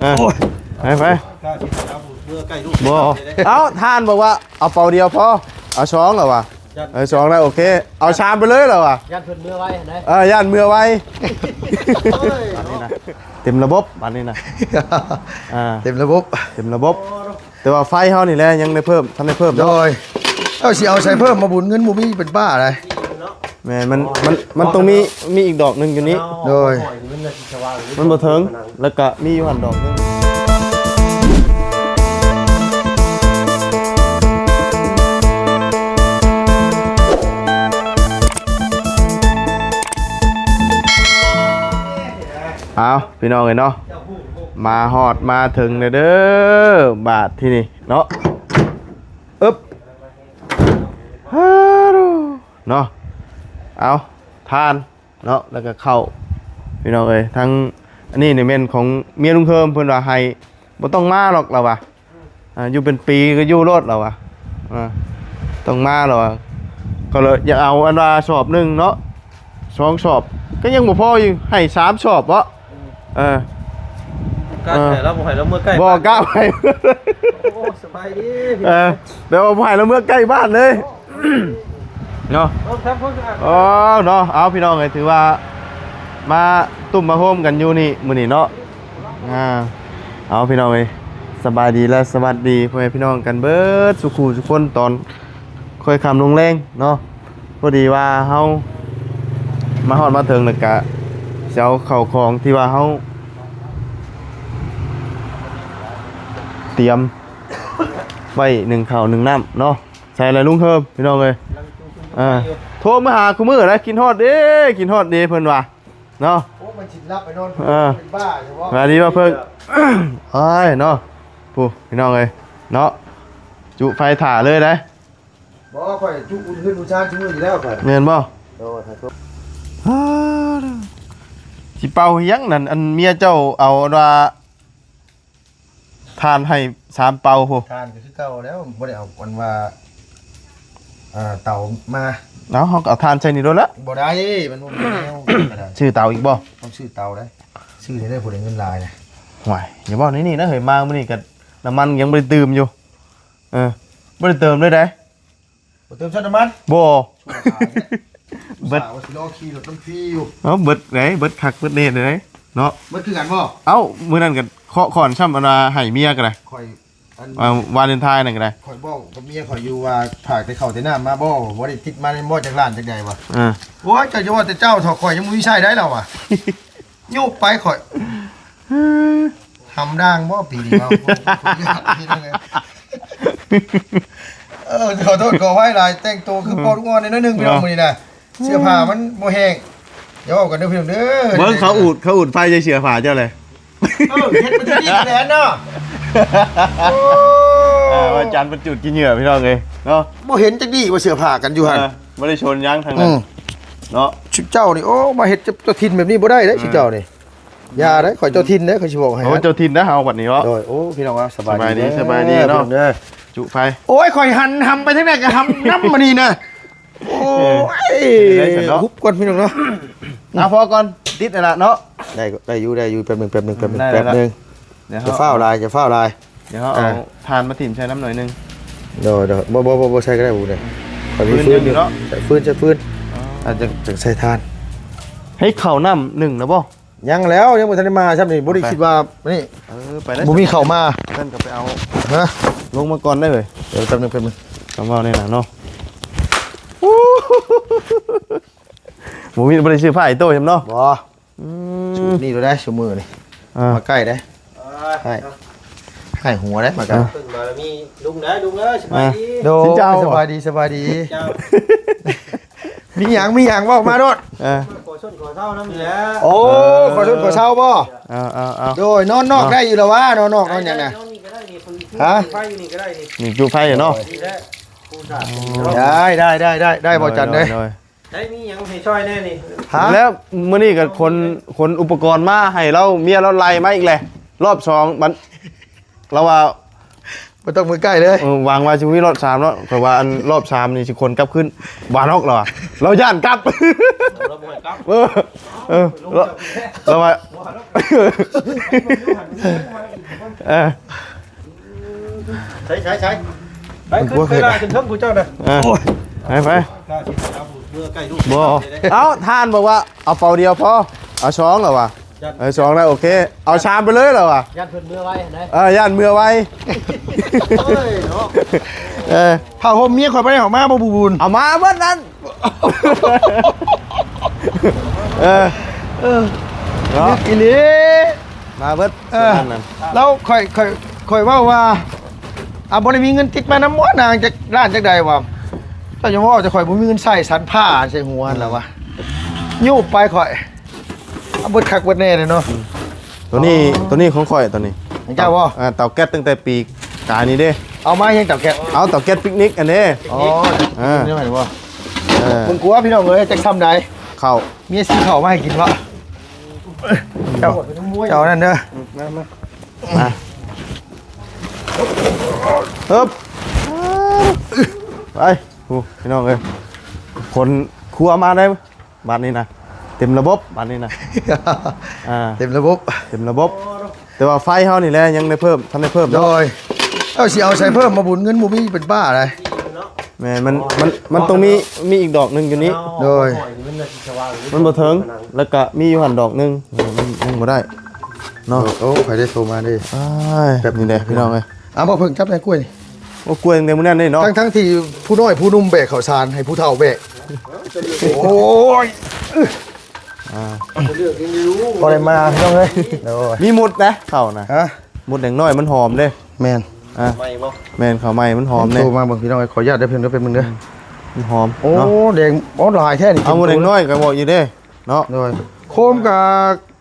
ไปบ่เอาท่านบอกว่าเอาเป่าเดียวพอเอาช้องเหรอวะช้องได้โอเคเอาชามไปเลยเหรอวะย่านเพิ่นมือไว้ไหนย่านมือไว้เต็มระบบบัดนี้นะเต็มระบบแต่ว่าไฟเฮานี่แหละยังได้เพิ่มทันได้เพิ่มโดยเอาสิเอาใส่เพิ่มมาบุญเงินบ่มีเป็นบ้าอะไรแม่มันต้องมีอีกดอกนึงอยู่นี้โดยมันบ่ถึงแล้วก็มีอยู่หั่นดอกนึงเอาพี่น้องเลยเนาะมาหอดมาถึงเลยเด้อบาทที่นี่เนาะอึ๊บฮัลโหลเนาะเอาทานเนาะแล้วก็เข้าพี่น้องเอ้ยทั้งอันนี้ในเมนของเมียลุงเคิมเพิ่นว่าให้บ่ต้องมาหรอกเราว่ะอยู่เป็นปีก็อยู่รถเราว่ะต้องมาเราว่ะก็เลยอยากเอาอันว่าสอบนึงเนาะ2สอบก็ยังบ่พออยู่ให้3สอบวะกล้าแต่เราบ่ให้เราเมื่อใกล้บ่กล้าไปโอ้สบายดีแปลว่าบ่ให้เราเมื่อใกล้บ้านเลยเนาะอ๋อเนาะเอาพี่น้องไงถือว่ามาตุ่มมาโฮมกันอยู่นี่มื้อนี้เนาะเอาพี่น้องเอ้ยสบายดีและสวัสดีพ่อแม่พี่น้องกันเบิดสุขุทุกคนตอนค่อยค่ำลงแรงเนาะพอดีว่าเฮามาฮอดมาถึงแล้วก็สิเอาเข้าของที่ว่าเฮาเตรียมไว้1ข้าว1น้ำเนาะใส่อะไรลุงเคิมพี่น้องเอ้ยโทรมาหาคุมื้อนะกินฮอดเด้เพิ่นว่าเนาะโอ้มันสิรับไปนอนเป็นบ้าใช่บ่มาดีว่าเพิ่นเอ้ยเนาะผู้พี่น้องเอ้ยเนาะจุไฟถ่าเลยได้บ่ค่อยจุอุ่นขึ้นอุชาจุอยู่แล้วค่อยแม่นบ่โดนถ่ายทุกสิเป่ายังนั่นอันเมียเจ้าเอาว่าทานให้3เป่าโหทานก็คือเก่าแล้วบ่ได้เอาอันว่าเต่ามาเนาะเฮาก็เอาทานใส่นี่โดนละบ่ได้มันบ่มีแนวชื่อเต่าอีกบ่ต้องชื่อเต่าได้ชื่อนี่ได้ผู้ได้เงินหลายนะห่วยอย่าบอกนี่นะเฮ้ยมามื้อนี้ก็น้ำมันยังบ่ได้เติมอยู่บ่ได้เติมเลยได้บ่เติมชั้นน้ำมันบ่เบิดสิรอขี่รถน้ำฟรีอยู่เบิดไหนเบิดคักเบิดเน็ตเลยเนาะเบิดคือกันบ่เอ้ามื้อนั้นก็เคาะขอนช่ำอันว่าให้เมียก็ได้ข่อยวาเลนไทน์นั่นก็ได้ข่อยบอกกับเมียข่อยอยู่ว่าผากแต่เข้าแต่น้ำมาบ่ได้ติดมาในบ่จากร้านจักใดวะโอ้ยเจ้าจะว่าแต่เจ้าถอข่อยยังบ่มีใช้ได้แล้วว่ะโยกไปข่อยทำด่างบ่ปีนี้ว่าขอโทษขอไว้หลายแต่งตัวคือปอดงอนในน้อยนึงพี่น้องมื้อนี้นะเสื้อผ้ามันบ่แห้งอย่าเว้ากันเด้อพี่น้องเด้อเบิ่งเขาอูดไฟจะเสื้อผ้าเจ้าเลยเฮ็ดมันจะดีแหลนเนาะว่าจันทร์เป็นจุดกินเหยื่อพี่น้องเอ้ยเนาะบ่เห็นจักดีว่าเสื้อผ้ากันอยู่หั่นบ่ได้ชนยั้งทางนั้นเนาะชิเจ้านี่โอ้มาเฮ็ดเจ้าถิ่นแบบนี้บ่ได้เด้ชิเจ้านี่อย่าเด้ข่อยเจ้าถิ่นเด้ข่อยสิบอกให้โอ้เจ้าถิ่นนะเฮาบัดนี้เนาะโอ้พี่น้องว่าสบายดีเนาะจุไฟโอ้ยข่อยหันทำไปทั้งนั้นก็ทำน้ำมานี่นะโอ้ยฮุบก่อนพี่น้องเนาะพอก่อนติดนั่นล่ะเนาะได้อยู่แป๊บนึงเดี๋ยวฟ้าวลายเดี๋ยวเฮาเอาทานมาถิ่มใช้น้ำหน่อยนึงเดี๋ยวบ่ใช้ก็ได้บูเด้ข่อยมีฟืนอยู่เนาะใช้ฟืนอาจจะใส่ทานให้ข้าวน้ำ1นะบ่ยังแล้วยังบ่ทันได้มาครับนี่บ่ได้คิดว่านี่ไปได้บ่มีเข้ามาเพิ่นก็ไปเอาลงมาก่อนได้เลยเดี๋ยวแป๊บนึงคำว่านี่น่ะเนาะบ่มีบ่ได้ชื่อผ้าไอ้โต้ใช่มั้ยเนาะบ่นี่ดูได้ชั่วมือนี่มาใกล้ได้ให้หัวได้มากันเพิ่นมามีลุงเอ้ยสบายดีสบายดีมีหยังเว้ามาโดดขอชนขอเช้านำนี่แหละโอ้ขอชนขอเช้าบ่โดยนอนนอกได้อยู่แล้ววะนอนนอกนอนหยังน่ะฮะไฟอยู่นี่ก็ได้นี่จุไฟเนาะได้บ่จันเด้ได้มีหยังให้ช่วยแน่นี่แล้วมื้อนี้ก็คนอุปกรณ์มาให้เราเมียเราไล่มาอีกแหละรอบ2มันเราว่าบ่ต้องมือใกล้เลยวางไว้ชีวิตรอบ3เนาะแต่ว่าอันรอบ3นี่สิคนกลับขึ้นวานอกเหรอเราย่านกลับเราบ่ให้กลับเราว่า ใช้ไปขึ้นไปล่าขึ้นเทิงกูเจ้าน่ะ ไป กล้าสิเอาเมื่อใกล้ลูก บ่เอาทานบอกว่าเอาเป่าเดียวพอเอาช้องเหรอวะช้องได้โอเคเอาชามไปเลยเหรอวะ ยัดเพิ่นเมื่อไว้ได้ ย่านเมื่อไว้ เฮ้ยเนาะ ผ้าห่มเมียข่อยบ่ได้ออกมาบ่บุญ เอามาเบิดนั้นเนาะ อีหลี มาเบิดนั่น แล้วข่อยเว้าว่าบ่ได้มีเงินติดมานำบ่นางจากร้านจักใดวะถ้าจะว่าจะข่อยบ่มีเงินใช้สันผ้าใส่หัวนั่นล่ะวะยูบไปข่อยเอาเบิดคักเบิดแน่เลยเนาะ ตัวนี้ของข่อยตัวนี้ เจ้าบ่ เต่าแก๊สตั้งแต่ปีกายนี้เด้ เอามายังจับแกะ เอาเต่าแก๊สปิกนิกอันนี้ อ๋อนี่หมายถึงว่า เออ มึงกลัวพี่น้องเอ้ยจักซ้ำใด เข้า เมียซื้อข้าวมาให้กินวะเจ้านั่นเด้อ มาฮึบไปพี่น้องเอ้ยคนครัวมาได้บ้านนี้นะเต็มระบบบ้านนี้นะ เต็มระบบ เต็มระบบ แต่ว่าไฟเฮานี่แหละยังได้เพิ่มทันได้เพิ่ม โดยเอาสิเอาใส่เพิ่มมาบุญเงินบ่มีเป็นบ้าอะไร แม่มันต้องมีอีกดอกหนึงอยู่นี้ โดย มันบ่ถึงแล้วก็มีอยู่หั่นดอกหนึงมันบ่ได้เนาะ โอ้ใครได้โทรมาดิ แบบนี้แหละพี่น้องเอ้ย เอาบ่เพิ่งจับในกล้วยนี่ ว่ากล้วยในมื้อนั้นนี่เนาะ ทั้งที่ผู้น้อยผู้นุ่มแบกข้าวสารให้ผู้เฒ่าแบกโอ้ยพอได้มาพี่น้องเอ้ยโดย มีหมุดนะเข้านะ ฮะ หมุดแดงน้อยมันหอมเด้ แม่น ไม่บ่ แม่นข้าวไหม้มันหอมเด้ โทรมาเบิ่งพี่น้องเอ้ยขออนุญาตได้เพิ่นก็เป็นมึงเด้อ มันหอม โอ้ เนาะ แดงอ๋อหลายแท้นี่ เอาหมุดแดงน้อยก็บอกอยู่เด้เนาะ โดยโคมกับ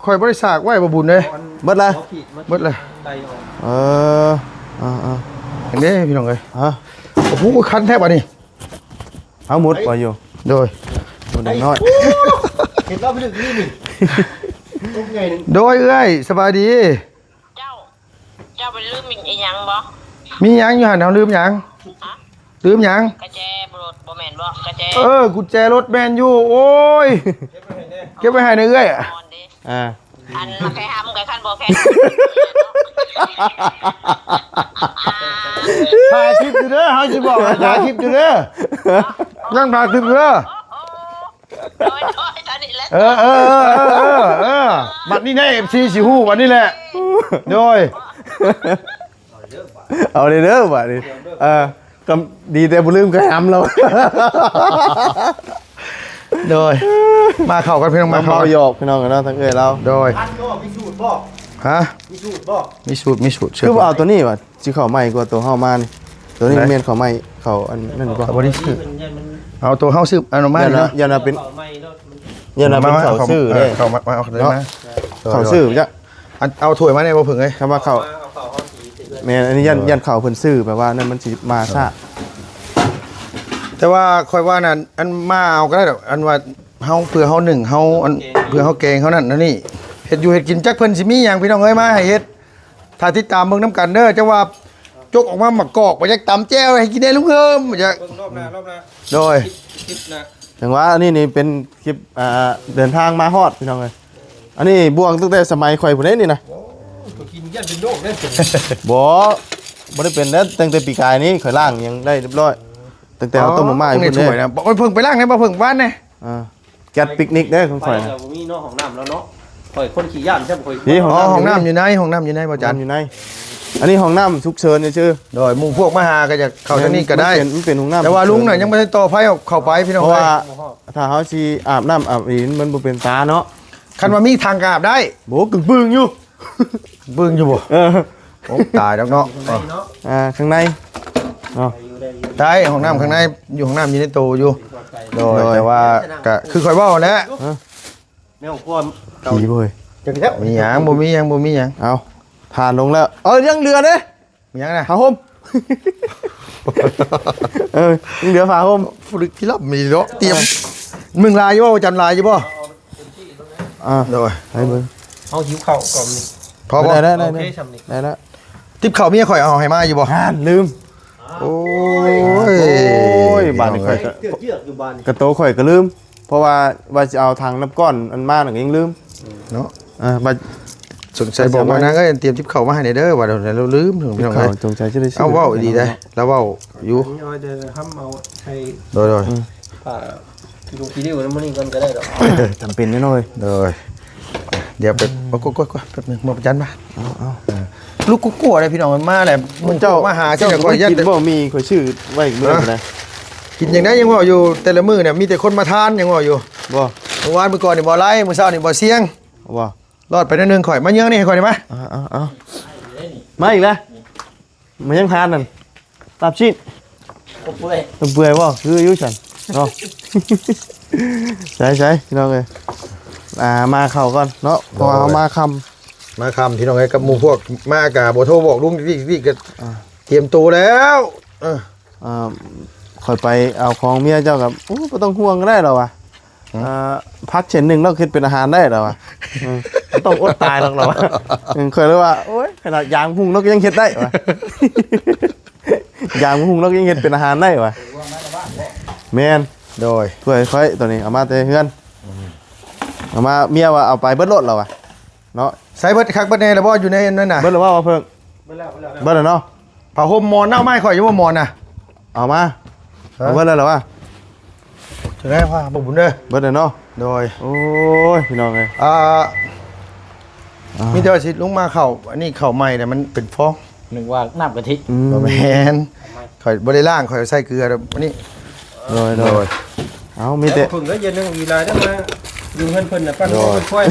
ข่อยบ่ได้สากไว้บ่บุญเด้ เบิดเลย เอาขีดมา เบิดเลย ไตออก เออๆ เห็นเด้พี่น้องเอ้ย ฮะ โอ้โหคันแทบอันนี้ เอาหมุดไว้อยู่ โดย หมุดแดงน้อย เห็นเราไปดึกนี่นี่ตุ๊กไงนึง โดยเอ้ยสบายดี เจ้าไปลืมอีหยังบ่ มีหยังอยู่หั่นเอาลืมหยัง ฮะ ลืมหยัง กระแจบรถบ่แม่นบ่กระแจ กุญแจรถแมนอยู่โอ้ยเก็บไว้ให้ในเอ้ย นอนดิ อ่า อันมาแค่ห้ำกับคันบ่แค่ ถ่ายคลิปอยู่เด้อเฮาสิบอกให้ถ่ายคลิปอยู่เด้อยังถ่ายคลิปอยู่เด้อ โดยตอนนี้แหละ บัดนี้ได้ FC สิฮู้บัดนี้แหละโดย เอาเลยเด้อบัดนี้ก็ดีแต่บ่ลืมกระหำเรา โดยมาเข้ากันพี่น้อง มา มาเข้า เมาหยอกพี่น้องกันเนาะทั้งเอ้ยเรา โดย อันก็มีสูตรบ่ ฮะ มีสูตรบ่ มีสูตรเชื่ คือว่าเอาตัวนี้ว่ะสิเข้าใหม่กว่าตัวเฮามานี่ตัวนี้แม่นเข้าใหม่เข้าอันนั่นบ่ บ่ได้ซื้อ มัน เอาตัวเฮาซื้อเอามา ยัน เนาะ ยันเป็น เป่าไม่แล้วมัน ยันเป็นเข้าชื่อเด้ เข้ามาเอาเลยมา เข้าชื่อจ้ะ เอาถ้วยมาในบ่เพิ่งเอ้ย คำว่าเข้า เอาเป่าห้องสีติดเลย แม่นอันนี้ยันเข้าเพิ่นซื้อแปลว่านั่นมันสิมาซะ แต่ว่าคอยว่านั่นอันมาเอาก็ได้ดอกอันว่าเฮาเพื่อเฮาหนึ่งเฮาอันเพื่อเฮาแกงเฮานั่นนั่นนี่เฮ็ดอยู่เฮ็ดกินจักเพิ่นสิมีหยังพี่น้องเอ้ยมาให้เฮ็ดถ้าติดตามเบิ่งนํกันเด้อจะว่าจกออกมาหมักกอกบ่อยากตำแจ่วให้กินได้ลุงเฮิมบ่อยาก เบิ่งรอบหน้ารอบหน้า โดย คลิปนะ อย่างว่าอันนี้นี่เป็นคลิปเดินทางมาฮอดพี่น้องเอ้ยอันนี้บวงตั้งแต่สมัยข่อยผู้ใดนี่นะ ตัวกินยันเป็นโรคได้สิ บ่ได้เป็นแล้วตั้งแต่ปีกายนี้ข่อยล่างยังได้เรียบร้อยตั้งแต่เอาต้มมาม่าให้ นี่ เพิ่น ถ้วย เด้ นะบ่เพิ่งไปล้างในบ่เพิ่งบ้านแน่ แก๊สปิกนิกเด้อของ ไป ข่อย เรามีเนาะห้องน้ำแล้วเนาะข่อยคนขี่ย่านใช่บ่ข่อย นี่ห้ อ๋อห้ อ อง ง น้ำ น้ำอยู่ในห้องน้ำอยู่ในบ่จั จาน นอยู่ใน อันนี้ห้องน้ำฉุกเฉินชื่อ โดยหมู่พวกมาหาก็จะเข้าทางนี้ก็ได้ มันเป็นห้องน้ำ แต่ว่าลุงน่ะยังบ่ได้ต่อไฟเอาเข้าไปพี่น้อง เพราะ เอ้ ว่าย ถ้าเขาสิอาบน้ำอาบอีนมันบ่เป็นตาเนาะ คันว่ามีทางกอาบได้ โบกึ่งปึ้งอยู่ เบิ่งอยู่บ่ เออ โอ้ตายแล้วเนาะ ในเนาะ ข้างในเนาะ อยู่ได้อยู่ ได้ห้องน้ำข้างในอยู่ห้องน้ำอยู่ในตู้อยู่ ปลอดภัย โดยแต่ว่าก็คือคอยเว่าแหล้ว แนวความ ผีเว้ย จังแท้ มีหยังบ่มีหยังบ่มีหยัง เอาทานลงแล้วยังเหลือเด้ มีหยังนะ ผ้าห่มยังเหลือผ้าห่ม ฝึกที่รับมีเนาะเตรียมมึงลายอยู่บ่จันลายอยู่บ่ โดยให้เบิ่ง เอาหิวข้าวก่อนนี่ พอบ่ ได้ โอเคชำนี่ ได้แล้ว ทิปข้าวเมียข่อยเอาให้มาอยู่บ่ ลืม โอ้ย บาดนี่ข่อยก็ เจือกๆอยู่บ้านนี่ กระโตข่อยก็ลืม เพราะว่าจะเอาทางน้ำก้อนอันมาหนึ่งยังลืม เนาะ บัด สนใจบอกว่านะก็เตรียมทิปเข้ามาให้เด้อว่าเดี๋ยวเราลืมถึงพี่น้อง เขา เอ้ย จงใจจะได้ซื้ เอาเว้าดีได้แล้วเว้าอยู่ นี่เอาจะทำเอาให้ โดย ป่าที่ลูกที่ดิ้วน้ำมันนี่กันก็ได้ดอก จำเป็นแน่นอน โดยเดี๋ยวไปกดแป๊บนึงมาประจันมา เอา ลูกกุ๊กกัวเลยพี่น้องมันมาแหละมันเจ้ามาหา เจ้า เจ้า ก็ ก็ยัน กินบ่มีข่อยชื่อไว้อีกมื้อนะ กินอย่างนั้นยังว่าอยู่แต่ละมื้อเนี่ยมีแต่คนมาทานยังว่าอยู่ บ่ เมื่อวานเมื่อก่อนนี่บ่ไล่มื้อเช้านี่บ่เสียง บ่ รอดไปนิดนึงข่อยมาเยื้องนี่ให้ข่อยได้มั้ย เอามาอีกแล้วมันยังทานนั่นตับชิ้นเปื่อยบ่คืออยู่ฉันเนาะ ใช่พี่น้องเอ้ยมาเข้าก่อนเนาะพอเอามาคำ มาคำพี่น้องไอ้กับหมู่พวกมากะบ่โทรบอกลุงนี่ก็เตรียมตัวแล้วค่อยไปเอาของเมียเจ้ากับโอ้บ่ต้องห่วงก็ได้หรอวะพักเช่นหนึ่งเราคิดเป็นอาหารได้หรอวะบ่ต้องอดตายหรอกหรอวะเคยเลยว่าโอ้ยขนาดยางหุ่งนกยังเฮ็ดได้วะ ยางหุ่งนกยังเฮ็ดเป็นอาหารได้วะแม่น โดย ถ้วยค่อยตัวนี้เอามาแต่เฮือนเอามาเมียว่าเอาไปเบิดรถแล้ววะเนาะ ใส่เบิดคักเบิดแน่แล้วบ่อยู่ในนั้นน่ะ เบิดแล้วว่าเพิ่งเบิดแล้วเนาะ ผ้าห่มหมอนเน่าไม้ข่อยอยู่บ่หมอนน่ะ เอามาเอาเบิดแล้วเหรอวะ จะได้ว่าบ่บุญเด้อ เบิดแล้วเนาะ โดย โอ้ยพี่น้องเอ้ย มีแต่ว่าสิลุงมาเข้าอันนี้เข้าใหม่เนี่ยมันเป็นฟอง หนึ่งว่าน้ำกะทิ บ่แม่นข่อยบ่ได้ล้างข่อยใส่เกลือแล้วอันนี้ โดยเอามีแต่ พึ่งก็เย็นนึงอีลายได้มาอยู่เพิ่นน่ะปั้นค่อย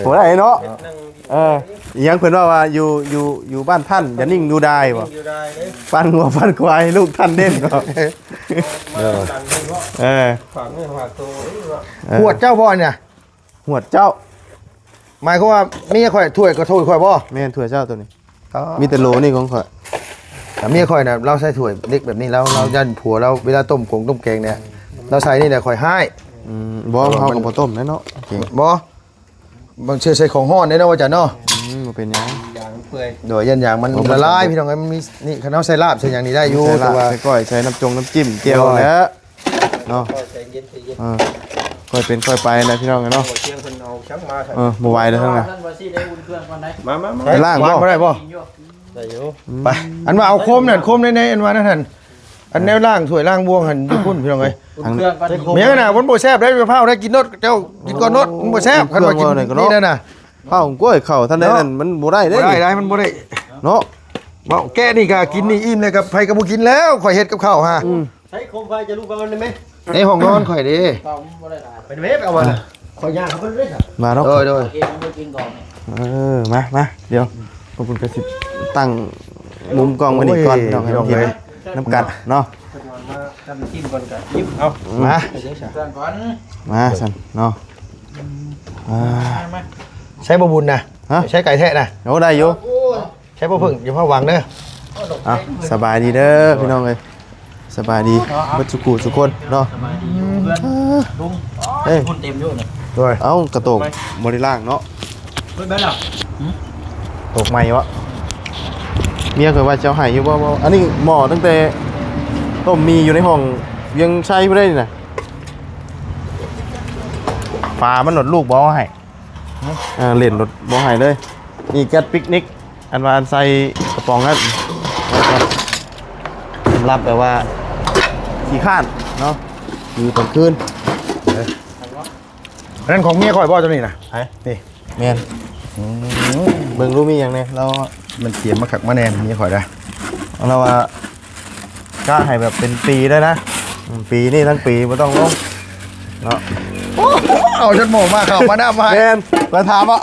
โหได้เนาะอีหยังเพิ่นว่าอยู่บ้านท่านอย่านิ่งดูได้บ่ อยู่ได้เลย ปั้นหัวปั้นควายลูกท่านเด่นก็ ดังเลยว่า ฝากเนื้อฝากตัว ขวดเจ้าบ่เนี่ย หวดเจ้า หมายความว่าเมียข่อยถ้วยก็ถ้วยข่อยบ่ แม่นถ้วยเจ้าตัวนี้มีแต่โหลนี่ของข่อย แต่เมียข่อยน่ะเราใส่ถ้วยเล็กแบบนี้แล้วเรายันผัวเราเวลาต้มกงต้มแกงเนี่ยเราใส่นี่แหละข่อยให้ บ่เฮากับบ่ต้มแน่เนาะโอเค บ่บางเชื่อใส่ของฮ้อนได้เนาะว่าจันเนาะ บ่เป็นหยัง อย่างเปื่อย โดยยันอย่างมันละลายพี่น้องเอ้ยมันมีนี่คันเอาใส่ลาบใส่อย่างนี้ได้อยู่ ใส่ แต่ ลาบ ว่า ใส่ก้อยใส่น้ำจิ้มเจียวแล้วเนาะ ก็ใจเย็นใจเย็น ค่อยเป็นค่อยไปนะพี่น้องเนาะ หัวเชียงเพิ่นเอาช้างมาใส่ บ่ไหวแล้วทั้งนั้น มา ไปล่างบ่ บ่ได้บ่ ได้อยู่ ไปอันว่าเอาโคมนั่นโคมในอันว่านั่นหั่นอันแนวล่างถ้วยล่างบวงหั่นอยู่พุ่นพี่น้องเอ้ย ทาง เมียน่ะมันบ่แซ่บได้มะพร้าวได้กินนดเจ้ากินก่อนนดมันบ่แซ่บคันว่ากินนี่นั่นน่ะ ข้าวกล้วยเข้าท่านได้นั่นมันบ่ได้เด้ บ่ได้มันบ่ได้ เนาะ เว้าแกนี่ก็กินนี่อิ่มเลยกับไผก็บ่กินแล้วข่อยเฮ็ดกับข้าวฮะ ใช้โคมไฟจะลูกกันได้ไหม ในห้องนอนข่อยเด้ เป็นเวฟเอามาขอย่างเขาเพิ่นเลยครับ มาเนาะ โดย มาเดี๋ยวพวกคุณกระสิบตั้งมุมกล้องไว้นี่ก่อนต้องให้เห็นน้ำกัดเนาะ มาทำจิ้มก่อนกันจิ้มเอา มา มาสันเนาะ ใช้บ่บุญนะ ฮะ ใช้ไก่แท้นะ เอาได้อยู่ ใช้บ่พึ่งอย่าพาหวังเด้อ อ่ะสบายดีเด้อพี่น้องเลยสบายดีบัดสุกุสุคนเนาะเฮ้ย คุณเต็มอยู่เนี่ย โดย เอากระโตกบริล่างเนาะ เฮ้ยแม่ล่ะ ตกใหม่วะเมียเคยว่าเจ้าไห้อยู่ว่าอันนี้หม้อตั้งแต่ต้มมีอยู่ในห้องยังใช้ไม่ได้นี่นะฝามันหลดลูกบอให้เล่นหลดบอให้เลยนี่แก๊สปิกนิกอันว่าอันใส่กระป๋องนั้นสำหรับแบบว่าขี้ข้านเนาะอยู่ตอนคืน อันนั้นของเมียข่อยบ่เจ้านี่นะ ไอ้ นี่ แมนเบิ่งรู้มีอย่างเนี้ยเรา มันเสียมาขักมาแนนเมียข่อยได้ เราว่าก็ให้แบบเป็นปีได้นะปีนี่ทั้งปีไม่ต้องลงเนาะ เอาจนหมอมาเข้ามาหน้ามา แมนมาถามว่า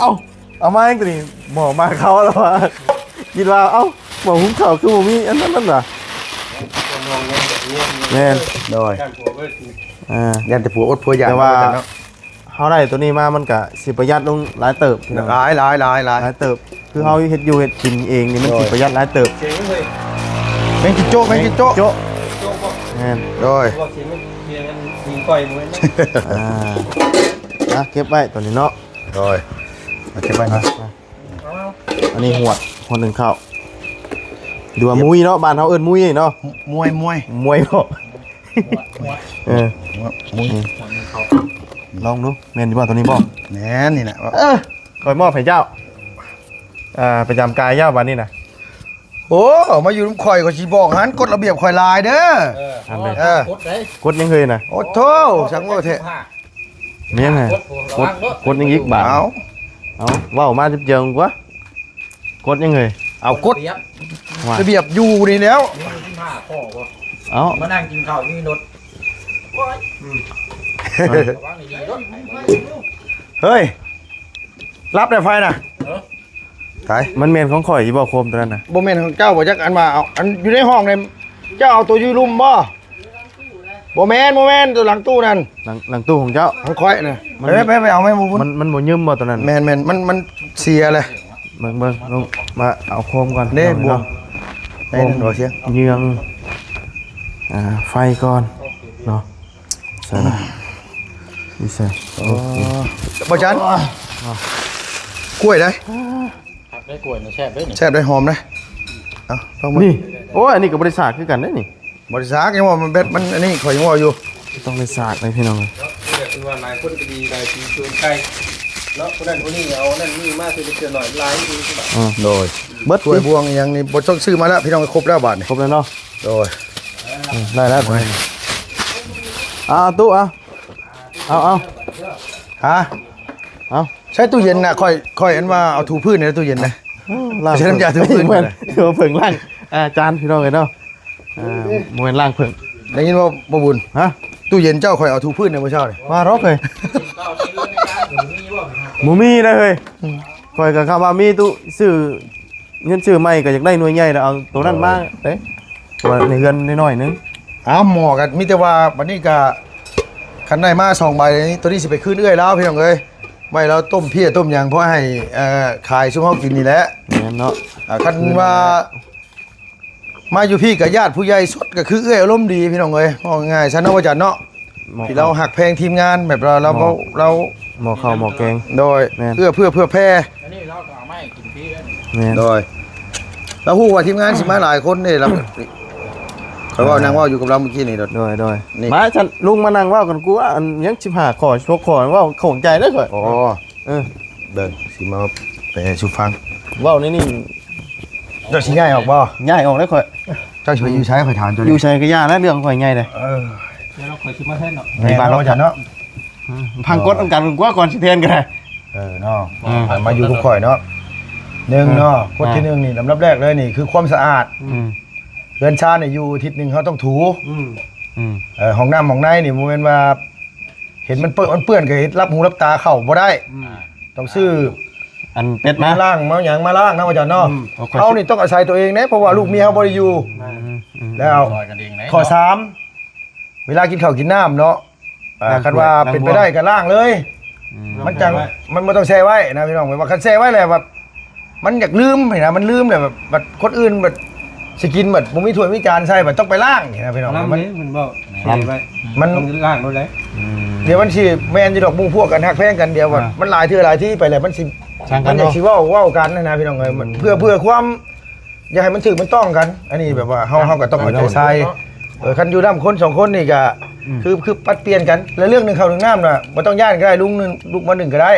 เอามาให้ตัวนี้หมอมาเขาแล้วว่าคิดว่าหมอหุ้มเข่าคือหมอมีอันนั้นนั่นเหรอแมน โดย การผัวก็คือ ยันแต่ผัวอดผัวอยาก แต่ว่าเขาได้ตัวนี้มามันก็สิประหยัดลงหลายเติบ หลาย หลายเติบคือเขาเฮ็ดอยู่เฮ็ดกินเองนี่มันสิประหยัดหลายเติบ เสียงเลย แม่งกินโจ๊กแม่งกินโจ๊ก โจ๊ะ โจ๊กบอก แมน โดย บอกเสียงมันเสียงกันยิงก่อยมวย เก็บไว้ตัวนี้เนาะ โดยมาเก็บไว้นะ อันนี้หวดหนึ่งข้าวดูว่ามุ้ยเนาะบ้านเขาเอิ้นมุ้ยเนาะ มวย มวยบ่มุ้ย ลองดูแม่นดีบ่ตัวนี้บ่ แหนนี่แหละ ก็ คอยมอบให้เจ้าประจำกายเจ้าวันนี้นะ โอ้มาอยู่น้ำข่อยก็สิบอกหันกฎระเบียบข่อยลายเด้อ อันนี้ กดได้ กดยังเคยนะ โอ้โธ่สังโง่เถอะ มียังไงกดยังอีกบาท เอาว้าวมาจิบเจิงกว่ากดยังไง เอากฎ ว่า ระเบียบอยู่นี่แล้ว 15ข้อบ่ เอา มานั่งกินข้าวนี่รถ เฮ้ยรับได้ไฟน่ะตาย มันเมนของข่อยอีบ่โคมตัวนั้นนะ บ่แม่นของเจ้าบ่จักอันมาเอาอันอยู่ในห้องนี่เจ้าเอาตัวอยู่ลุ่มบ่บ่แม่นตัวหลังตู้นั่น หลังตู้ของเจ้า ของข่อยน่ะไปเอาไหมบ่บุญ มันบ่ยืมบ่ตัวนั้น แม่นมันเสียเลย เบิ่งลงมาเอาโคมก่อน เด้บวง เนาะ ได้นั่นบ่เสียง เยืองไฟก่อนเนาะใส่ละนี่ใส่โอ้ บ่จันกล้วยได้ ผักได้กล้วยนะแซ่บได้นี่ แซ่บได้หอมนะเอาลองมา นี่โอ้ยอันนี้กับบริษัทคือกันได้นี่ บริษัทยังว่ามันเบ็ดมันอันนี้ข่อยยังว่าอยู่ ต้องบริษัทเลยพี่น้อง คือว่าหลายคนก็ดีหลายทีชวนใกล้เนาะคนนั้นคนนี้เอานั่นนี่มาคือเจอหน่อยหลายทีคือแบบ โดย เบิด ถ้วยบวงอย่างนี้บ่ต้องซื้อมาแล้วพี่น้องครบแล้วบาทนี่ ครบแล้วเนาะ โดย ได้แล้วตู้เอา ฮะ เอา ใช้ตู้เย็นน่ะค่อยอันว่าเอาถูพื้นในตู้เย็นนะ ใช้น้ำยาถูพื้น เหมือนเผิงล่างจานพี่น้องเลยเนาะเหมือนล่างเผิง ได้ยินว่าบ่บุญ ฮะ ตู้เย็นเจ้าค่อยเอาถูพื้นในมื้อเช้านี่ มารอกเลยหมูมีนะเฮ้ยคอยกับคำว่ามีตู้ซื้อเงินซื้อใหม่ก็อยากได้หน่วยใหญ่แล้วเอาตัวนั้นมาเด้ตัวในเงินน้อยๆนึง อ้าวหมอกันมีแต่ว่าบัดนี้ก็คันได้มา2ใบนี้ตัวนี้สิไปคืนเอื้อยแล้วพี่น้องเอ้ยไว้แล้วต้มเพี้ยต้มหยังเพราะให้ขายซุมเฮากินนี่แหละ เนี่ยเนาะ คันว่ามาอยู่พี่กับญาติผู้ใหญ่สุดก็คือเอื้อยอารมณ์ดีพี่น้องเอ้ยว่าง่ายๆซะเนาะว่าจันเนาะที่เราหักแพงทีมงานแบบเราหมอข้าวหมอแกง โดย แม่น เพื่อแพร่ อันนี้เราก็เอาไม่กินฟรีได้ เนี่ย โดยแล้วฮู้ว่าทีมงานสิมาหลายคนนี่เราเขาว่านางว่าอยู่กับเราเมื่อกี้นี่โดด โดย นี่ มาฉันลุงมานั่งว่ากันกูว่าอันยัง15ขอชกขอว่าของใจได้ก่อน อ๋อ เออ เดินสิมาไปสู่ฟัง ว่าวนี่ เจ้าสิง่ายออกบ่ ง่ายออกได้ข่อย เจ้าสิไปอยู่ใช้ข่อยถามตัว อ นี้ ยู่ใช้ก็ยากแล้วเรื่องข่อยง่ายเลย เออ เดี๋ยวเราเคยชิมมาแท้เนาะ แม่นเนาะจันเนาะ พังกดต้องการกว่าก่อนสิเทนกันได้ เออเนาะมาอยู่กับข่อยเนาะหนึ่งเนาะคนที่หนึ่งนี่ลำดับแรกเลยนี่คือความสะอาด เรือนชาเนี่ยอยู่อาทิศหนึ่งเขาต้องถูห้องน้ำห้องในนี่โมเมนต์ว่าเห็นมันเปื้อนก็เห็นรับหูรับตาเข้าบ่ได้ต้องซื้อ อันเป็ด มา มา ล้างมาหยังมาล้างนะว่าจันเนาะเขานี่ต้องอาศัยตัวเองนะเพราะว่าลูกเมียเขาบ่ได้อยู่แล้ว ลอยกันเองไหน ข้อ3เวลากินข้าวกินน้ำเนาะคันว่าเป็นไปได้ก็ล้างเลย มันจังมันบ่ต้องแช่ไว้นะพี่น้องว่าคันแช่ไว้แหละแบบมันอยากลืมเห็นนะมันลืมแหละแบบคนอื่นแบบสิกินแบบบ่มีถ้วยมีจานใส่แบบต้องไปล้างนะพี่น้อง ล้าง มัน นี้มันบอกไป มัน ล้างรถเลย เดี๋ยวมันสิแม่นอยู่ดอกหมู่พวกกันฮักแพงกันเดียวว่ามันหลายเทื่อหลายที่ไปแล้วมันสิ ช่างกั มัน นอยาก เนาะ สิเว้ากันนะพี่น้องเอ้ยมันเพื่อความอย่าให้มันถึกมันต้องกัน อันนี้แบบว่าเฮาก็ต้องเอาใจใส่คันอยู่นำคน2คนนี่ก็คือปัดเปลี่ยนกันแล้วเรื่องหนึงเข้าหนึงน้ำน่ะบ่ต้องย่านก็ได้ลุงนึงลูกมาหนึ่งก็ได้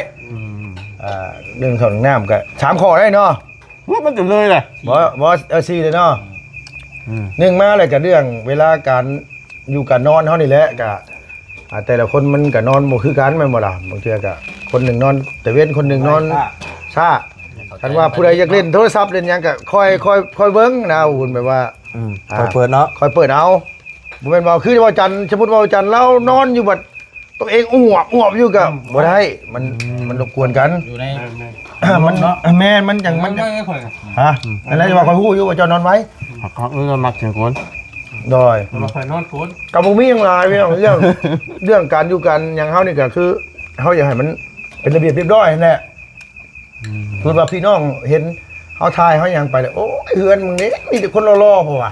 เรื่องเข้าหนึงน้ำก็3ข้อได้เนาะ ว่ามันจะเลยแหละ บ่4เลยเนาะหนึ่งมาเลยก็เรื่องเวลาการอยู่การนอนเฮานี่แหละก็แต่ละคนมันก็นอนบ่คือกันแม่นบ่ล่ะบางเทื่อก็คนหนึ่งนอนแต่เว้นคนหนึ่งนอนช้าคันว่าผู้ใดอยากเล่นโทรศัพท์เล่นหยังก็ค่อยเบิ่งนะคุณแบบว่า คอยเปิดเนาะ ค่อยเปิดเอาบ่แม่นว่าคือว่าจันทร์สมมุติว่าจันทร์แล้วนอนอยู่บัดตัวเองอ้วบอยู่ก็บ่ได้มันรบกวนกัน อยู่ใน มันแม่นมันจังมัน ไม่ค่อย ฮะอันนั้นจะว่าค่อยฮู้อยู่ว่าเจ้านอนไว้ หักก็มักเสียงคน โดย เราค่อยนอนฝน กับบ่มีหยังหลายพี่น้องเรื่องการอยู่กันอย่างเฮานี่ก็คือเฮาอยากให้มันเป็นระเบียบเรียบร้อยนั่นแหละคือว่าพี่น้องเห็นเฮาทายเฮาหยังไปเลยโอ้ยเฮือนมึงนี่มีแต่คนรอๆพ่อว่ะ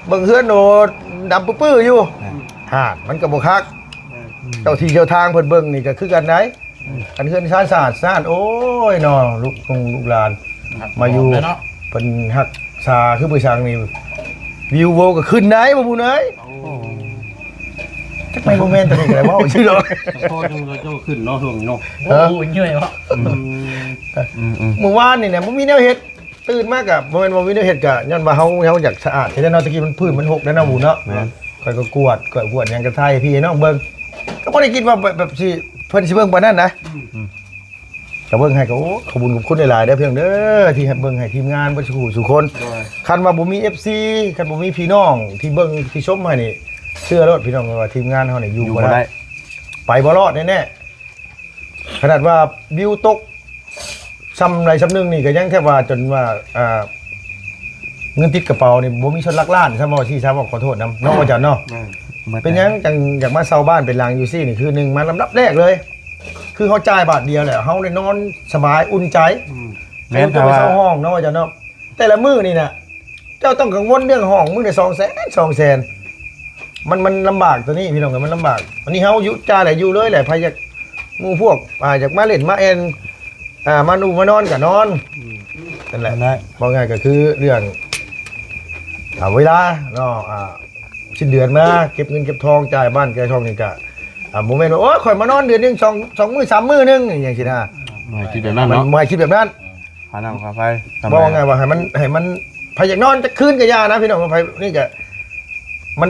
เบิ่งเฮือนโดดดำปื้อๆอยู่หาดมันก็บ่คักเจ้าที่เจ้าทางเพิ่นเบิ่งนี่ก็คือกันได้กันเฮือนชาติศาสตร์ซ่านโอ้ยน้อลูกหลานมาอยู่เพิ่นฮักษาคือผู้ช่างนี่วิวโวก็ขึ้นได้บ่ผู้เอ้ยจักไม่โมเมนต์ตัวนี้ก็ได้เว้าชื่อดอก โคตรเราจะขึ้นเนาะช่วงนี้เนาะ โอ้ เหนื่อยวะ เมื่อวานนี่เนี่ยมันมีแนวเฮ็ดตื่นมากอะบ่แม่นว่ามีแนวเฮ็ดกะย้อนว่าเฮาอยากสะอาดเฮ็ดเนาะตะกี้มันพื้นมันหกแล้วเนาะหมู่เนาะข่อยก็กวดหยังกระทายพี่น้องเบิ่งก็บ่ได้คิดว่าแบบสิเพิ่นสิเบิ่งปานนั้นนะก็เบิ่งให้ก็โอ้ขอบคุณกับคุณหลายๆเด้อเพียงเด้อที่ให้เบิ่งให้ทีมงานบ่สุคนคันว่าบ่มี FC คันบ่มีพี่น้องที่เบิ่งที่ชมให้นี่เชื่อรถพี่น้องว่าทีมงานเฮานี่อยู่บ่ได้ไปบ่รอดแน่ๆขนาดว่าวิวตกซ้ำไรซ้ำนึงนี่ก็ยังแค่ว่าจนว่าเงินติดกระเป๋านี่บ่มีชนลักล้านซ้ำว่าที่ซ้ำว่าขอโทษนำน้องอาจารย์เนาะเป็นยังจังอยากมาเซาบ้านเป็นหลังอยู่ซี่นี่คือหนึ่งมาลำดับแรกเลย คือเขาจ่ายบาทเดียวแหละเขาได้นอนสบายอุ่นใจแม้จะไปเช่าห้องเนาะอาจารย์เนาะแต่ละมื้อนี่นะเจ้าต้องกังวลเรื่องห้องมื้อละ200,000มันลำบากตัวนี้พี่น้องมันลำบากวันนี้เขาอยู่จ่ายแหละอยู่เลยแหละพายจากหมู่พวกอยากมาเล่นมาเอ็นมานูมานอนกับนอนนั่นแหละบอกง่ายก็คือเรื่องเวลาเนาะสิ้นเดือนมาเก็บเงินเก็บทองจ่ายบ้านจ่ายทองนี่ก็โมเมนต์ว่าโอ้ยข่อยมานอนเดือนนึง2 มื้อ 3 มื้อนึงอย่างสินะ ไม่คิดแบบนั้นเนาะ ไม่คิดแบบนั้น หาน้ำค่าไฟ บอกไงว่าให้มันพายอยากนอนจะคืนกับยานะพี่น้องพายนี่ก็มัน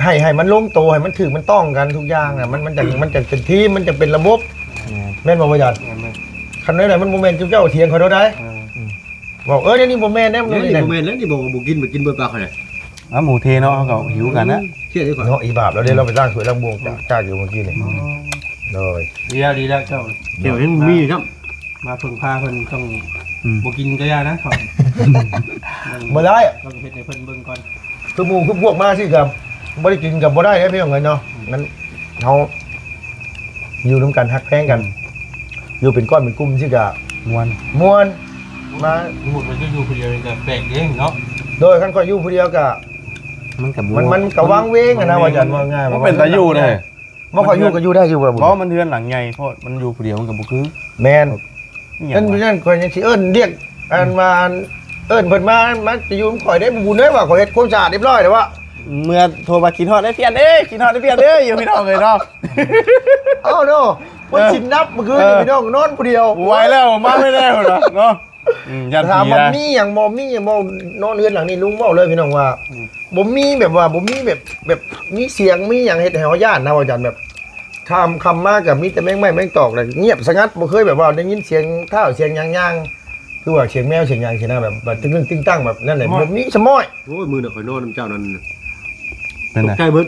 ให้มันลงตัวให้มันถึงมันต้องกันทุกอย่างอ่ะมันจะเป็นทีมมันจะเป็นระบบแม่นบ่ประหยัดคันไหนมันโมเมนต์เจ้าเถียงเขาได้บอกเดี๋ยวนี้โมเมนต์แน่มันนี่โมเมนต์แล้วนี่บอกกินเบอร์ปลาเขาเนี่ย หมูเทเนาะเขาก็หิวกันนะ เชื่อดีกว่าเนาะอีบาปแล้วเดี๋ยวเราไปสร้างสวยร่างบวงจากอยู่เมื่อกี้นี่เลย ดีแล้วเจ้าเดี๋ยวยังมีครับมาเพิ่งพาเพิ่นต้องบ่กินก็ยานะเขา เมื่อไร ต้องเฮ็ดให้เพิ่นเบิ่งก่อน คือหมู่คือพวกมาสิครับบ่ได้กินกับบ่ได้เด้พี่น้องเอ้ยเนาะนั้นเฮาอยู่ร่วมกันฮักแพงกันอยู่เป็นก้อนเป็นกลุ่มสิกะม่วนมา พูดมันจะอยู่คนเดียวก็แปลกเองเนาะ โดยคันข่อยอยู่ผู้เดียวก็มันก็วางเวงอะนะว่าจันว่าง่าย มันเป็นตาอยู่เลย บ่ข่อยอยู่ก็อยู่ได้อยู่บ่ เพราะมันเทือนหลังใหญ่เพราะมันอยู่ผู้เดียวมันก็บ่คือ แม่นนั่นข่อยยังสิเอิ้นเรียกอันว่าเอิ้นเพิ่นมาจะอยู่ข่อยได้บุญเด้ว่าข่อยเฮ็ดความสะอาดเรียบร้อยแต่ว่า เมื่อโทรมากินฮอดได้เพียนกินฮอดได้เพียนอยู่พี่น้องเลยเนาะ เอ้าเนาะมันสินนับเมื่อคืนนี่พี่น้องนอนผู้เดียว ไวแล้วมาไม่ได้เหรอเนาะยัน ถาม ที ว่า นะ มีอย่างบ่นอนเรือนหลังนี้ลุงบอกเลยพี่น้องว่าบ่มีแบบว่าบ่มีแบบมีเสียงมีอย่างเฮ็ดให้เฮาย่านนะว่าจันแบบคำมากกับมีแต่แม่งไม้แม่งตอกเลยเงียบสงัดบ่เคยแบบว่าได้ยินเสียงเท้าเสียงย่างคือว่าเสียงแมวเสียงหยังสินะแบบตึ้งตึ้งตั้งแบบนั่นแหละบ่มีสมอย โอ้ยมือน่ะข่อยนอนน้ำเจ้านั่น นั่น ตก น่ะ ใจเบิด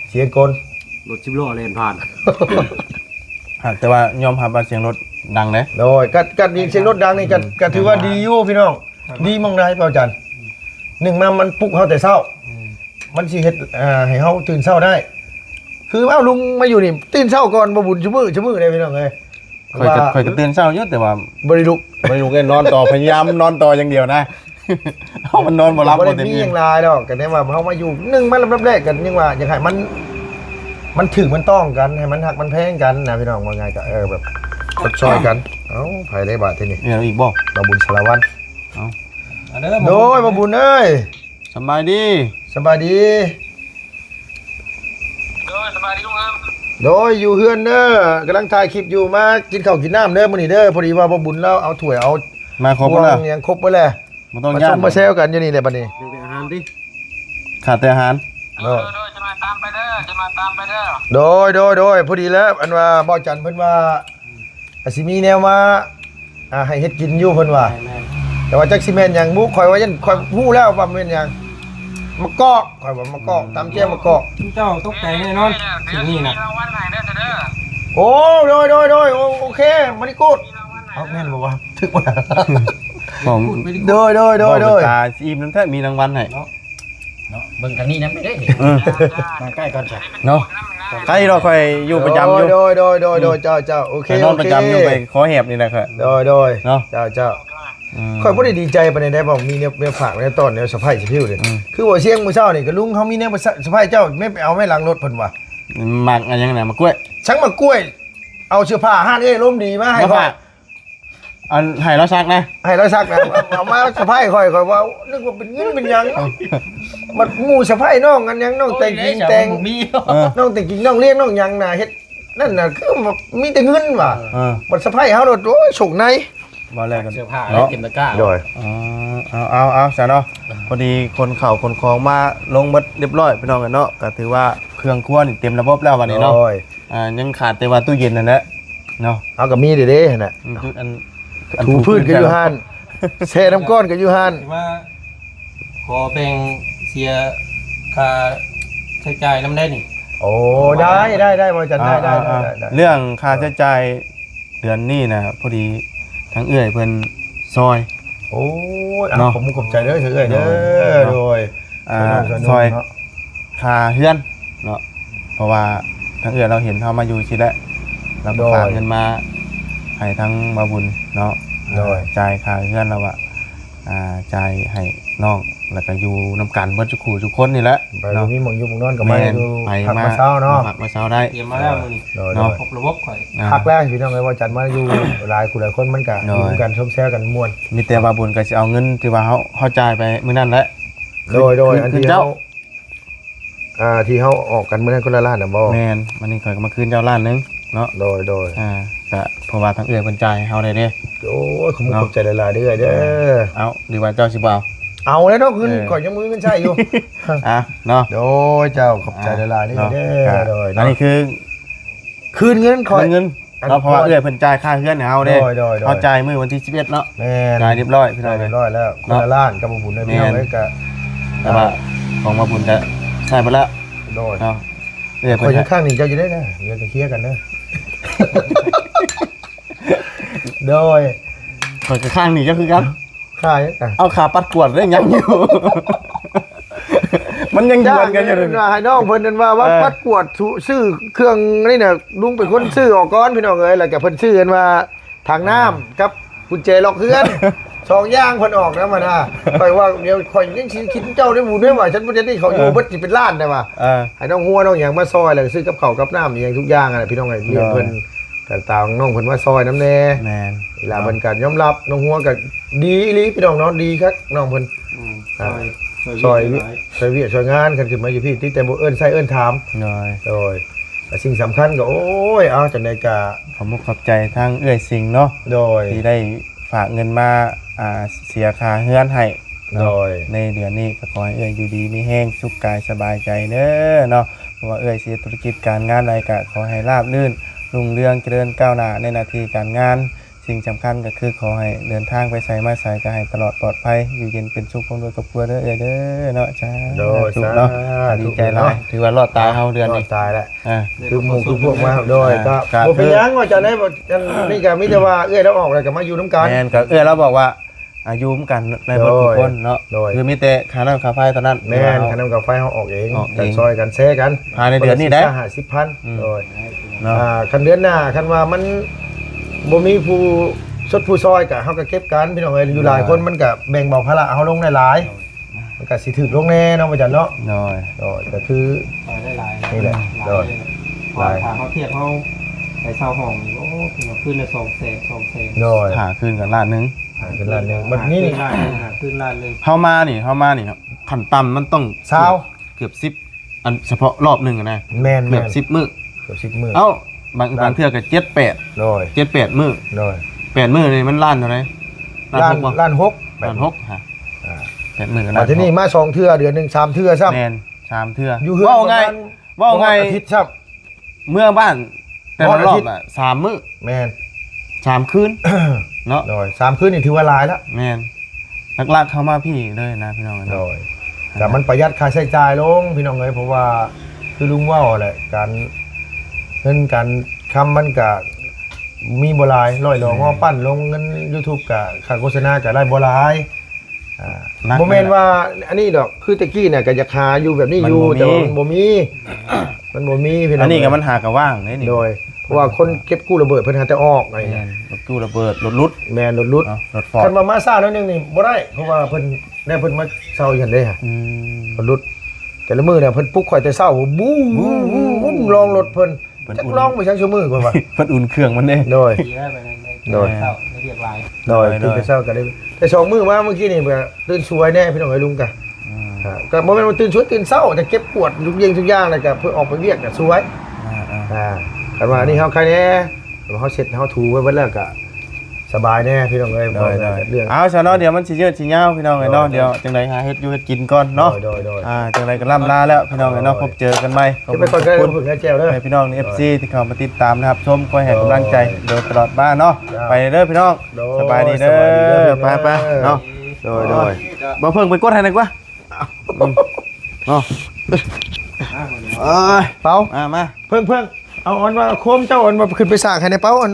เสียงกล รถ10 ล้อแล่นผ่าน แต่ว่ายอมรับว่าเสียงรถดังเลย โดยกัดเสียงรถดังนี่ก็ถือว่าดีอยู่พี่น้องดีมองได้เปล่าจันหนึ่งมามันปลุกเฮาแต่เช้ามันสิเฮ็ดให้เฮาตื่นเช้าได้ คือเอ้าลุงมาอยู่นี่ตื่นเช้าก่อนบ่บุญชั่วมือได้พี่น้องเอ้ย ค่อยจะตื่นเช้าอยู่แต่ว่า บ่ได้ลุก ไม่รู้กันนอนต่อพยายามนอนต่ออย่างเดียวนะเอามันนอนบ่รับ บ่ บ่ ได้ เต็ม มี ที่ หยังหลายดอกก็ได้ว่าเฮามาอยู่หนึ่งมาลำดับแรกกันยังว่าอยากให้มันถึงมันต้องกันให้มันหักมันแพงกันนะพี่น้องว่าไงก็แบบซอยกันเอ้าไผได้บาทที่นี่ เนี่ยอีกบ่ บ่บุญสารวัตร อันนั้น โดยบ่บุญเอ้ย สบายดี สบายดี สบายดีลุงครับ โดยอยู่เฮือนเด้อกำลังถ่ายคลิปอยู่มากินข้าวกินน้ำเด้อมื้อนี้เด้อพอดีว่าบ่บุญแล้วเอาถ้วยเอา มาครบแล้ว วงยังครบไปแล้ว บ่ต้อง มา ย่า ช น มมาแซวกันอยู่นี่แหละบัดนี้ เรื่องอาหารดิ ขาดแต่อาหาร เนาะ จะมาตามไปเด้อจะมาตามไปเด้อ โดยพอดีแล้วอันว่าบ่จันเพิ่นว่าอาสิมีแนวมาให้เฮ็ดกินอยู่เพิ่นว่า แต่ว่าจักสิแม่นหยังบุข่อยว่ายันข่อยฮู้แล้วว่าแม่นหยังมะกอกข่อยว่ามะกอกตำแจ่วมะกอก เจ้าตกใจแน่นอนสิ่งนี้น่ะ รางวัลให้เด้อเด้อ โอ้โดยโอเคมาดิกูดเอาแม่นบ่วะถึกบ่ ของ โดย ตาอิ่มน้ำแท้มีรางวัลให้ เบิ่งทางนี้นะไม่ได้เห็นมาใกล้ก่อนจ้ะ เนาะใครเราค่อยอยู่ประจำอยู่ โดยเจ้าโอเค ไปนอนประจำอยู่ไปขอแหบนี่แหละครับ โดย เนาะ เจ้าข่อยบ่ได้ดีใจปานใดได้บ่มีเนี่ยฝากในตอนเนี่ยสะพายสิพิวเลยคือว่าเสียงมื้อเช้านี่ก็ลุงเขามีเนี่ยสะพายเจ้าไม่ไปเอาไม่ล้างรถเพิ่นว่า มักอะไรยังไงมากล้วย ช่างมากล้วย เอาเสื้อผ้าห้านเอ้ยร่มดีมาให้ มา ข่อ ฝาย กอันให้เราซักนะ ให้เราซักนะเอามาสะพายข่อยว่านึกว่าเป็นเงินเป็นหยังมันหมู่สะพายน้องกันหยังน้องแต่งจริงแต่ง มี น้องแต่งจริงน้องเลี้ยงน้องหยังน่ะเฮ็ด นั่นน่ะคือมีแต่เงินว่ะ บัดสะไพเฮาโดดโอ้ยฉกใน บ่แรกกัน เสื้อผ้าแล้วเต็มตะกร้า โดย อ๋อเอาซะเนาะพอดีคนเข่าคนของมาลงเบิดเรียบร้อยพี่น้องกันเนาะก็ถือว่าเครื่องครัวนี่เต็มระบบแล้ววันนี้เนาะ โอ้ย ยังขาดแต่ว่าตู้เย็นนั่นแหละเนาะ เอาก็มีเด้ๆน่ะ อัน ถูพื้นก็อยู่หั่นแช่น้ำก้อนก็อยู่หั่น ว่าขอแบ่งเสียค่าใช้จ่ายน้ำได้นี่ โอ้ได้บ่จันได้ เรื่องค่าใช้จ่ายเดือนนี้นะพอดีทั้งเอื้อยเพิ่นซอย โอ้ย เนาะ ผมขอบใจเด้อเถื่อเด้อโดย ซอยค่าเฮือนเนาะเพราะว่าทั้งเอื้อยเราเห็นเฮามาอยู่สิแล้วเราก็ฝากเงินมาให้ทั้งมาบุญเนาะจ่ายค่าเฮือนเราอะจ่ายให้น้องแล้วก็อยู่นำกันเบิดทุกคู่ทุกคนนี่แหละ ไป เนาะ มีหมองอยู่หมองนอนกับมา แม่น ดู ไป พัก มา มาเช้าเนาะ พักมาเช้าได้ เตรียมมาแล้วมื้อนี้ โดย เนาะ ครบระบบข่อย พักแรกพี่น้องเลยว่าจันมาอยู่หลายคู่หลายคนมันก็อยู่กันชมแซวกันม่วน มีแต่ว่าบุญก็สิเอาเงินที่ว่าเฮาจ่ายไปมื้อนั้นแหละ โดยอัน คื ที่ เจ้า เขาที่เขาออกกันเมื่อนั้นคนละล้านน่ะบ่ แม่นมันนี่ข่อยก็มาคืนเจ้าล้านหนึงเนาะ โดย ก็เพราะว่าทั้งเอื้อยเพิ่นจ่ายให้เฮาได้เด้ โอ้ยขอบใจหลายๆเด้อเด้อ เอาดีว่าเจ้าสิบ่เอา เอาแล้วเนาะขึ้นก่อนยังมือกันใช่อยู่ เนาะ โดยเจ้าขอบใจหลายๆเด้อ เนาะ เด้อโดย อันนี้คือ คืนเงินคอย เงินเนาะเพราะว่าเอื้อยเพิ่นจ่ายค่าเฮือนให้เฮาเด้ โดย เฮาจ่ายมื้อวันที่11เนาะ แม่น จ่ายเรียบร้อยพี่น้อง เรี เอ้ ย ย บร้อยแล้วคนละล้านกับบุญได้พี่น้องเลยก็ แต่ว่าของมาบุญก็ใช้ไปแล้ว โดย เนาะเอื้อย ค เพิ่ น น ข้างๆนี่เจ้าจะได้นะเดี๋ยวจะเคลียร์กันนะโดย ข่อยก็ข้างนี้ก็คือกัน ค่ายอ่ะ เอาขาปัดกวดได้ยังอยู่ มันยังยวนกันอยู่เลย ให้น้องเพิ่นนั่นว่าปัดกวดซื้อเครื่องนี่น่ะลุงเป็นคนซื้อออกก่อนพี่น้องเอ้ยแล้วก็เพิ่นซื้อกันว่าทางน้ำกับกุญแจล็อกเฮือนสองอย่างเพิ่นออกนะมันข่อยว่าเดี๋ยวข่อยยังสิคิดเจ้าได้บุญด้วยว่าฉันบ่ได้ที่เขาอยู่เบิดสิเป็นล้านได้ว่าให้น้องหัวน้องหยังมาซอยแล้วซื้อกับข้าวกับน้ำอีหยังทุกอย่างอ่ะพี่น้องเอ้ยเรียกเพิ่นต่างๆน้องเพิ่นมาซอยน้ำแน่ แม่น เวลาเพิ่นก็ยอมรับน้องหัวก็ดีอีหลีพี่น้องเนาะดีครับน้องเพิ่น ซอยเวียดซอยงานกันขึ้นมาอยู่พี่ที่แต่บ่เอิ้นใส่เอิ้นถาม น้อย โดยแต่สิ่งสำคัญก็โอ้ยเอาจังได๋ก็ ขอบคุณขอบใจทางเอื้อยสิงห์เนาะ โดย ที่ได้ฝากเงินมาเสียค่าเฮือนให้ โด เนาะ ย ในเดือนนี้ก็ขอให้เอื้อยอยู่ดีมีแห้งสุขกายสบายใจเด้อเนาะเพราะว่าเอื้อยเสียธุรกิจการงานอะไรก็ขอให้ราบรื่นรุ่งเรืองเจริญก้าวหน้าในหน้าที่การงานสิ่งสำคัญก็คือขอให้เดินทางไปใส่มาใส่ก็ให้ตลอดปลอดภัยอยู่เย็นเป็นสุขความรวยกับครัวเด้อเอื้อยเด้อเนาะจ้า โดย ถูกเนาะดีใจหลายถือว่ารอดตายเฮาเดือน รอ นี้ ดตายแล้ว อ่า คือหมู่คือพวกมาโดยก็ ครับ บ่เป็นหยังว่าจะได้บ่จังนี่ก็มีแต่ว่าเอ้ยแล้วออกแล้วก็มาอยู่นํกัน แม่นก็เอื้อยเราบอกว่าอายุมกันในเบททุกคนเนาะ โดย คือมีแต่ค่าน้ำค่าไฟตอนนั้น แม่นคันนำกับไฟเฮาออกเอง ออกเอง แต่ซอยกันแชร์กัน ภายในเดือนนี้ได้ 50,000โดย เนาะ คันเดือนหน้าคันว่ามันบ่มีผู้สดผู้ซอยก็เฮาก็เก็บกันพี่น้องเอ้ยอยู่หลายคนมันก็แบ่งเบาภาระเฮาลงได้หลายมันก็สิถึกลงแน่เนาะว่าจันเนาะ น้อย โดยก็คือ ได้หลาย นี่แหละโดย หลายเขาเทียบเขาไปเช่าห้องนี่โอ้ขึ้นละ200,000 โดย หาคืนกันล้านหนึง เป็นล้านหนึงบัดนี้นี่ ขึ้นล้านนึง เฮามานี่ครับขั้นต่ำมันต้อง เช้า เกือบ10อันเฉพาะรอบหนึงอะนะ แม่น เกือบ10มื้อ เกือบ10มื้อ เอ้าบางเทื่อก็7 โดย 8มื้อ โดย 8มื้อนี่มันล้านเท่าไหร่ล้านหกบ่ ล้านหก ล้านหกฮะ อ่า 8มื้อก็ มา ล้าน ที่นี่มา2เทื่อเดือนหนึง3เทื่อซ้ำ แม่น3เทื่อ อยู่เฮือน ว่าไง ประมณ ว่าไง อาทิตย์ซ้ำ เมื่อบ้านแต่ละรอ อาทิ บ ตย์ อ่ะ3มื้อ แม่น 3คืนเนาะ โดย3คืนนี่ถือว่าหลายแล้ว แม่นลักๆเข้ามาพี่เลยนะพี่น้อง โด เนาะ ยแต่มันประหยัดค่าใช้จ่ายลงพี่น้องเอ้ยเพราะว่าคือลุงว่าแหละการเงินการคำมันก็มีบ่หลายร้อยดอกงอปั้นลงเงิน YouTube ก็ค่าโฆษณาก็ได้บ่หลายบ่แม่นว่าอันนี้ดอกคือตะกี้เนี่ยก็อยากหาอยู่แบบนี้อยู่แต่ว่ามันบ่มีมันบ่มีพี่น้อง อันนี้ก็มันหากะว่างเลยนี่ โดยเพราะว่าคนเก็บกู้ระเบิดเพิ่นหาแต่ออกอะไร แม่ เงี้ย นรถตู้ระเบิดรถลุด แม่นรถลุด เนาะรถฟอร์ คั ด นมาซ่าแล้วนึงนี่บ่ได้เพราะว่าเพิ่นได้เพิ่นมาเซาอย่างได้ฮะ อืม รถลุดแต่ละมื้อเนี่ยเพิ่นปลุกข่อยแต่เช้าบู๊บู๊ลองรถเพิ่นจักลองไปชักชั่วมื้อก่อนว่า เพิ่นอุ่นเครื่องมันเด้ โดย ดีได้ไปนั่นได้ โดย เข้าได้เรียกลาย โดยตื่นแต่เช้าก็ได้แต่สองมื้อมาเมื่อกี้นี่ก็ตื่นสวยแน่พี่น้องไอ้ลุงกะก็บ่แม่นว่าตื่นสวยตื่นเช้าแต่เก็บปวดทุกอย่างแล้วก็เพื่อออกไปเวียกก็สวย อ่า อ่า กันว่านี่เฮาใครแน่เฮาเสร็จเฮาถูไว้เบิดแล้วก็สบายแน่พี่น้องเอ้ย โดย เรื่อง เอาซะเนาะเดี๋ยวมันสิยืดสิยาวพี่น้องเอ้ยเนาะเดี๋ยวจังไดหาเฮ็ดอยู่เฮ็ดกินก่อนเนาะ โดย จังไดก็ล่ำลาแล้วพี่น้องเอ้ยเนาะพบเจอกันใหม่ขอบ จะไปก่อนก็ คุณ ฝึกงานแก้วเด้อ ให้พี่น้องใน FC ที่เข้ามาติดตามนะครับชมคอยให้กำลังใจโดยตลอดมาเนาะไปเด้อพี่น้องสบายดีเด้อไปๆเนาะโดยบ่เพิ่งไปกดให้หน่อยกว่าเนาะเอ้ย เป้า มา เพิ่งเอาอันว่าโคมเจ้าอันว่าขึ้นไปสร้างให้ในเป้าอัน